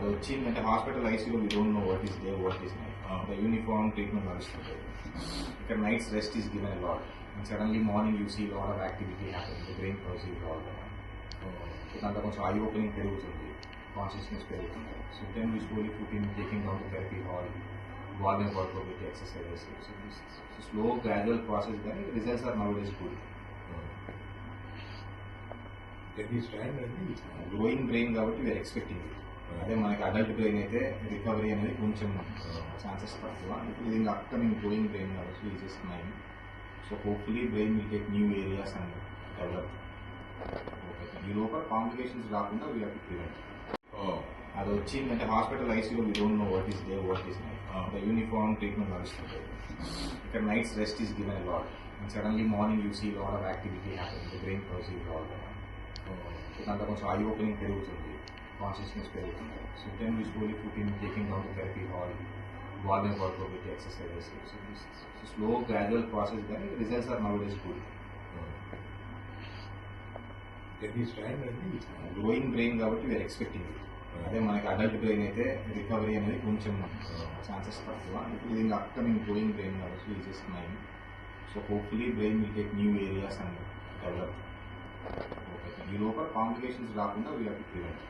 అది వచ్చిందంటే హాస్పిటల్ ఐసీలో we don't know what is day what is night the uniform treatment నడుస్తుంది. ఇక్కడ nights rest is given a lot and suddenly morning you see lot of activity happening the brain process all the దాంట్లో కొంచెం eye opening పెరుగుతుంది, consciousness పెరుగుతుంది. So then we slowly put in taking down the therapy hall, warning workout exercises. Slow gradual process కానీ results are nowadays good. Growing brain కాబట్టి we are expecting it. అదే మనకి adult brain అయితే recovery అనేది కొంచెం chances తక్కువ. ఇప్పుడు ఇది ఇంకా అప్కమింగ్ గ్రోయింగ్ బ్రెయిన్ కాబట్టి is is mind. So hopefully brain will take new areas and develop. Okay, ఈ లోపల కాంప్లికేషన్స్ రాకుండా వీ హ్యావ్ టు ప్రివెంట్. అది వచ్చిందంటే హాస్పిటల్ ఐసీలో we don't know what is day what is night the uniform treatment నడుస్తుంది. ఇక్కడ nights rest is given a lot and suddenly morning you see lot of activity happening the brain process all the దాంట్లో కొంచెం eye opening పెరుగుతుంది, consciousness పెరుగుతుంది. So then we slowly put in taking down the therapy hall, warning workout exercises. Slow gradual process కానీ results are nowadays good. Growing brain కాబట్టి we are expecting it. అదే మనకి adult brain అయితే recovery అనేది కొంచెం chances తక్కువ. ఇప్పుడు ఇది ఇంకా అప్కమింగ్ గ్రోయింగ్ బ్రెయిన్ కాబట్టి is is mind. So hopefully brain will take new areas and develop. Okay, ఈ లోపల కాంప్లికేషన్స్ రాకుండా వీ హ్యావ్ టు ప్రివెంట్.